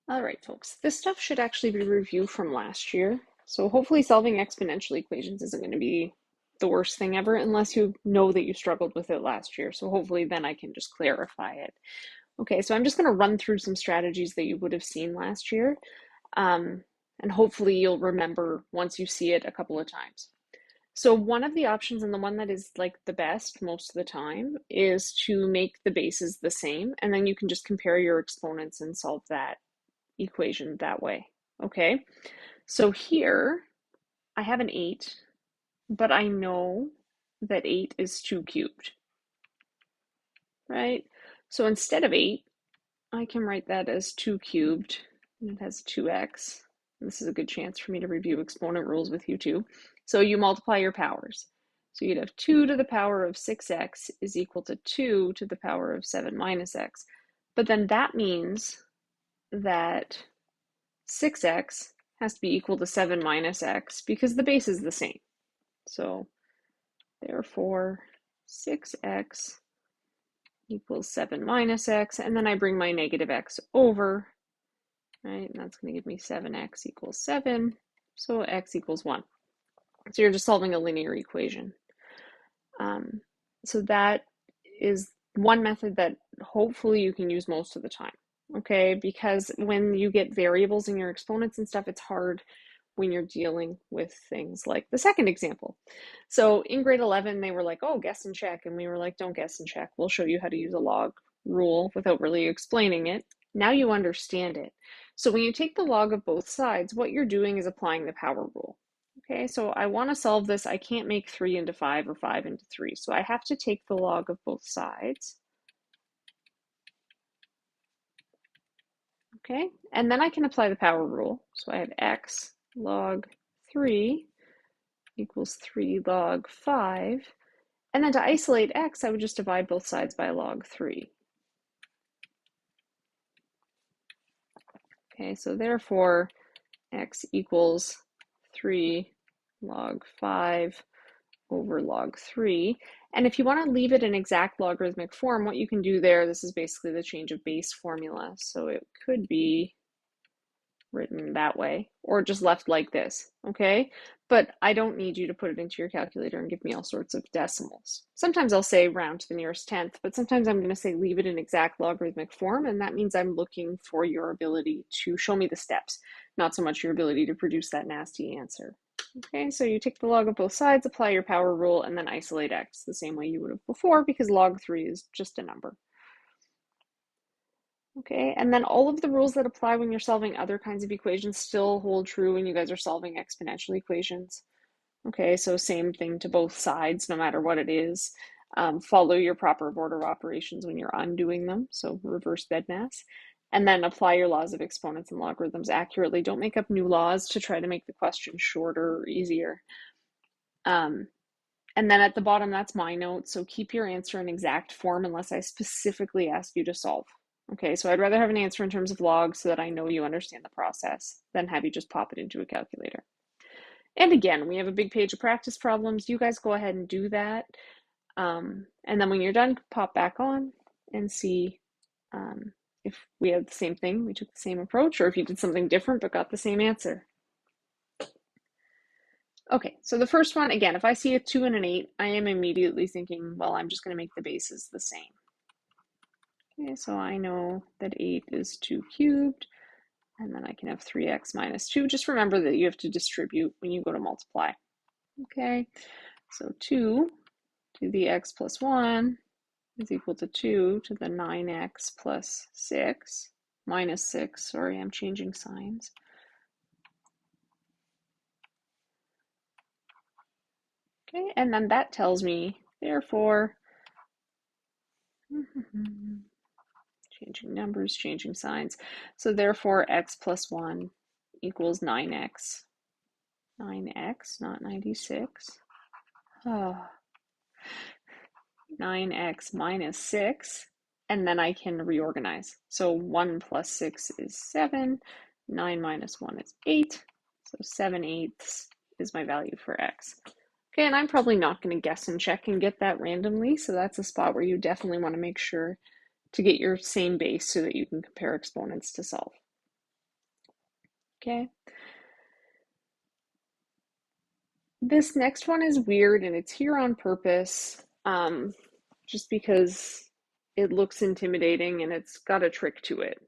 All right, folks, this stuff should actually be reviewed from last year. So hopefully solving exponential equations isn't going to be the worst thing ever unless you know that you struggled with it last year. So hopefully then I can just clarify it. Okay, so I'm just going to run through some strategies that you would have seen last year. And hopefully you'll remember once you see it a couple of times. So one of the options, and the one that is like the best most of the time, is to make the bases the same, and then you can just compare your exponents and solve that equation that way. Okay, so here I have an 8, but I know that 8 is 2 cubed, right? So instead of 8, I can write that as 2 cubed, and it has 2x. This is a good chance for me to review exponent rules with you too. So you multiply your powers. So you'd have 2 to the power of 6x is equal to 2 to the power of 7 minus x. But then that means that 6x has to be equal to 7 minus x because the base is the same. So therefore 6x equals 7 minus x, and then I bring my negative x over, right? And that's going to give me 7x equals 7, so x equals 1. So you're just solving a linear equation. So that is one method that hopefully you can use most of the time, okay? Because when you get variables in your exponents and stuff, it's hard when you're dealing with things like the second example. So in grade 11, they were like, oh, guess and check. And we were like, don't guess and check. We'll show you how to use a log rule without really explaining it. Now you understand it. So when you take the log of both sides, what you're doing is applying the power rule. Okay, so I want to solve this. I can't make 3 into 5 or 5 into 3. So I have to take the log of both sides. Okay, and then I can apply the power rule. So I have x log 3 equals 3 log 5. And then to isolate x, I would just divide both sides by log 3. Okay, so therefore x equals 3 log 5 over log 3. And if you want to leave it in exact logarithmic form, what you can do there, this is basically the change of base formula. So it could be written that way or just left like this, okay? But I don't need you to put it into your calculator and give me all sorts of decimals. Sometimes I'll say round to the nearest tenth, but sometimes I'm going to say leave it in exact logarithmic form, and that means I'm looking for your ability to show me the steps, not so much your ability to produce that nasty answer. Okay, so you take the log of both sides, apply your power rule, and then isolate x the same way you would have before because log 3 is just a number. Okay, and then all of the rules that apply when you're solving other kinds of equations still hold true when you guys are solving exponential equations. Okay, so same thing to both sides, no matter what it is. Follow your proper order operations when you're undoing them, so reverse BEDMAS. And then apply your laws of exponents and logarithms accurately. Don't make up new laws to try to make the question shorter or easier. And then at the bottom, that's my note. So keep your answer in exact form unless I specifically ask you to solve. Okay, so I'd rather have an answer in terms of logs so that I know you understand the process than have you just pop it into a calculator. And again, we have a big page of practice problems. You guys go ahead and do that. And then when you're done, pop back on and see if we had the same thing, we took the same approach, or if you did something different but got the same answer. Okay, so the first one, again, if I see a 2 and an 8, I am immediately thinking, well, I'm just going to make the bases the same. Okay, so I know that 8 is 2 cubed, and then I can have 3x minus 2. Just remember that you have to distribute when you go to multiply. Okay, so 2 to the x plus 1 is equal to 2 to the 9x plus 6, minus 6, sorry, I'm changing signs. Okay, and then that tells me, therefore, changing numbers, changing signs. So therefore, x plus 1 equals 9x. 9x, not 96. Oh. 9x minus 6, and then I can reorganize. So 1 plus 6 is 7, 9 minus 1 is 8, so 7/8 is my value for x. Okay, and I'm probably not going to guess and check and get that randomly, so that's a spot where you definitely want to make sure to get your same base so that you can compare exponents to solve. Okay. This next one is weird and it's here on purpose, just because it looks intimidating and it's got a trick to it.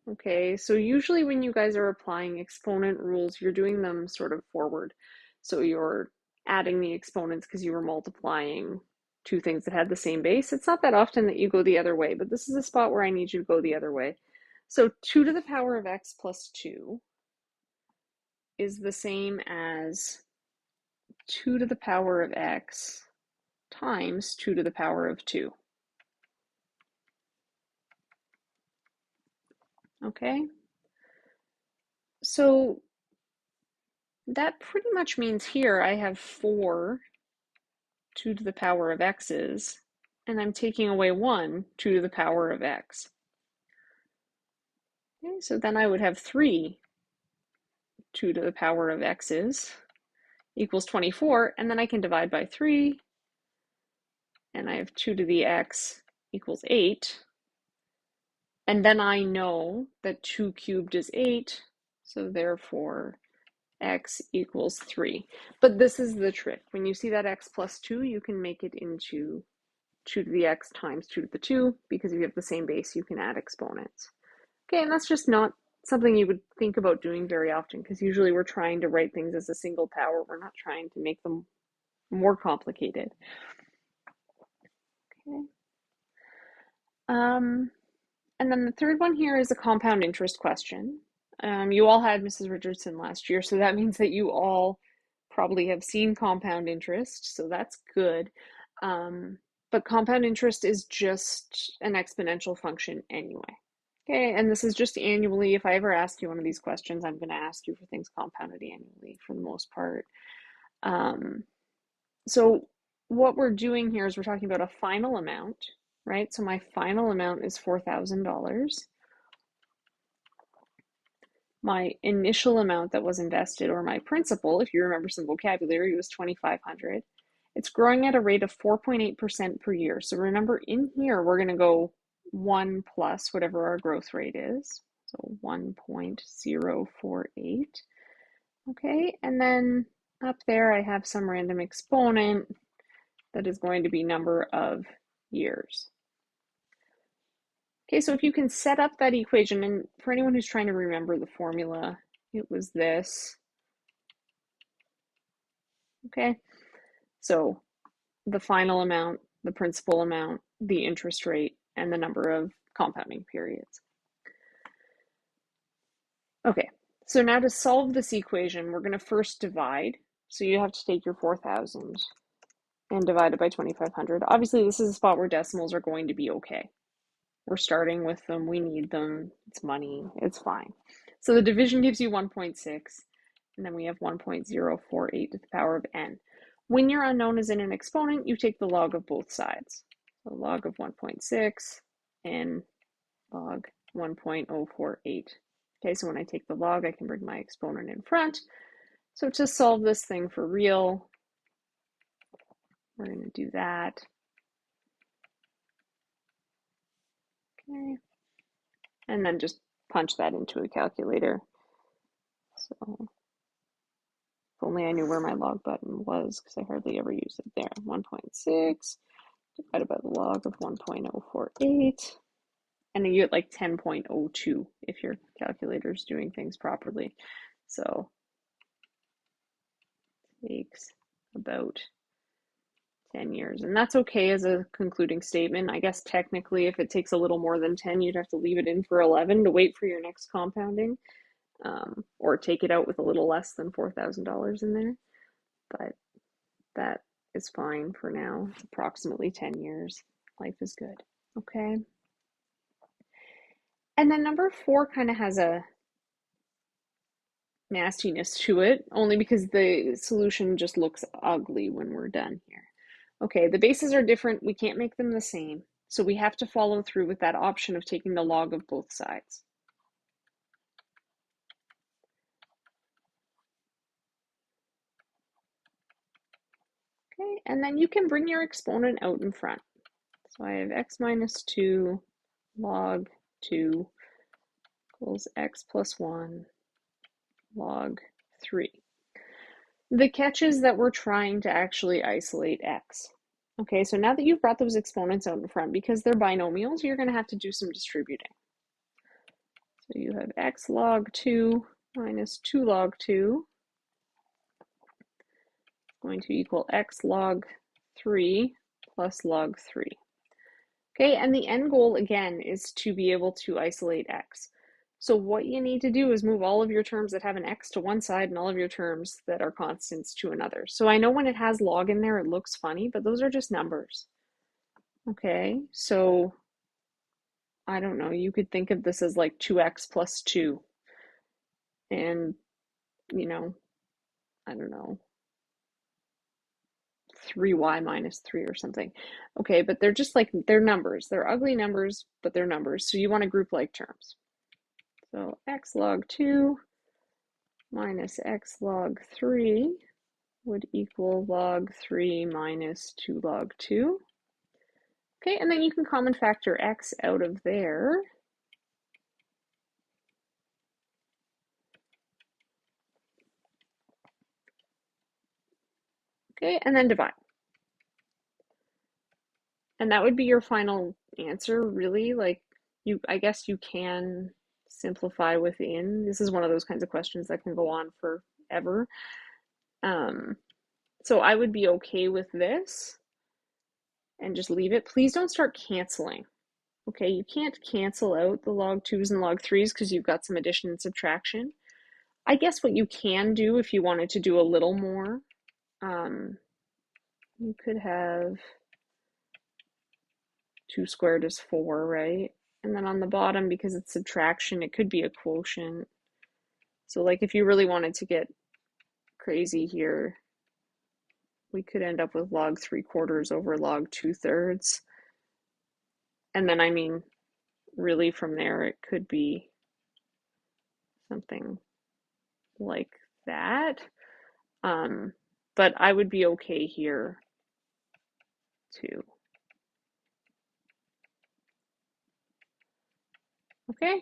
Okay, so usually when you guys are applying exponent rules, you're doing them sort of forward. So you're adding the exponents because you were multiplying two things that had the same base. It's not that often that you go the other way, but this is a spot where I need you to go the other way. So 2 to the power of x plus 2 is the same as 2 to the power of x times 2 to the power of 2. Okay? So that pretty much means here I have 4 2 to the power of x's, and I'm taking away 1 2 to the power of x. Okay, so then I would have 3 2 to the power of x's equals 24, and then I can divide by 3, and I have 2 to the x equals 8. And then I know that 2 cubed is 8, so therefore x equals 3. But this is the trick. When you see that x plus 2, you can make it into 2 to the x times 2 to the 2, because if you have the same base, you can add exponents. Okay, and that's just not something you would think about doing very often, because usually we're trying to write things as a single power. We're not trying to make them more complicated. Okay. And then the third one here is a compound interest question. You all had Mrs. Richardson last year, so that means that you all probably have seen compound interest, so that's good. But compound interest is just an exponential function anyway. Okay, and this is just annually. If I ever ask you one of these questions, I'm going to ask you for things compounded annually for the most part. So what we're doing here is we're talking about a final amount, right? So my final amount is $4,000. My initial amount that was invested, or my principal, if you remember some vocabulary, was $2,500. It's growing at a rate of 4.8% per year. So remember, in here, we're going to go 1 plus whatever our growth rate is. So 1.048. Okay, and then up there, I have some random exponent that is going to be number of years. Okay, so if you can set up that equation, and for anyone who's trying to remember the formula, it was this. Okay, so the final amount, the principal amount, the interest rate, and the number of compounding periods. Okay, so now to solve this equation, we're going to first divide. So you have to take your 4,000 and divide it by 2,500. Obviously, this is a spot where decimals are going to be okay. We're starting with them, we need them, it's money, it's fine. So the division gives you 1.6, and then we have 1.048 to the power of n. When your unknown is in an exponent, you take the log of both sides. So log of 1.6 and log 1.048. Okay, so when I take the log, I can bring my exponent in front. So to solve this thing for real, we're going to do that. Okay, and then just punch that into a calculator. So if only I knew where my log button was, because I hardly ever use it there. 1.6 divided by the log of 1.048. And you get like 10.02 if your calculator is doing things properly. So it takes about 10 years. And that's okay as a concluding statement. I guess technically if it takes a little more than 10, you'd have to leave it in for 11 to wait for your next compounding, or take it out with a little less than $4,000 in there. But that is fine for now. It's approximately 10 years. Life is good. Okay. And then number 4 kind of has a nastiness to it, only because the solution just looks ugly when we're done here. Okay, the bases are different. We can't make them the same. So we have to follow through with that option of taking the log of both sides. Okay, and then you can bring your exponent out in front. So I have x minus 2 log 2 equals x plus 1 log 3. The catch is that we're trying to actually isolate x. Okay, so now that you've brought those exponents out in front, because they're binomials, you're going to have to do some distributing. So you have x log 2 minus 2 log 2 going to equal x log 3 plus log 3. Okay, and the end goal again is to be able to isolate x. So what you need to do is move all of your terms that have an x to one side and all of your terms that are constants to another. So I know when it has log in there, it looks funny, but those are just numbers. Okay, so I don't know, you could think of this as like 2x plus 2. And, you know, I don't know, 3y minus 3 or something. Okay, but they're just like, they're numbers. They're ugly numbers, but they're numbers. So you want to group like terms. So x log 2 minus x log 3 would equal log 3 minus 2 log 2. Okay, and then you can common factor x out of there. Okay, and then divide. And that would be your final answer, really. Like, I guess you can simplify within. This is one of those kinds of questions that can go on forever. So I would be okay with this and just leave it. Please don't start canceling. Okay, you can't cancel out the log 2s and log 3s because you've got some addition and subtraction. I guess what you can do if you wanted to do a little more, you could have 2 squared is 4, right? And then on the bottom, because it's subtraction, it could be a quotient. So like if you really wanted to get crazy here, we could end up with log 3/4 over log 2/3. And then, I mean, really from there, it could be something like that. But I would be okay here too. Okay,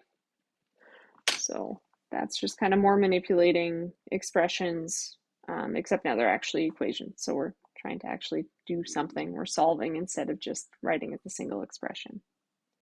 so that's just kind of more manipulating expressions, except now they're actually equations. So we're trying to actually do something. We're solving instead of just writing it as a single expression.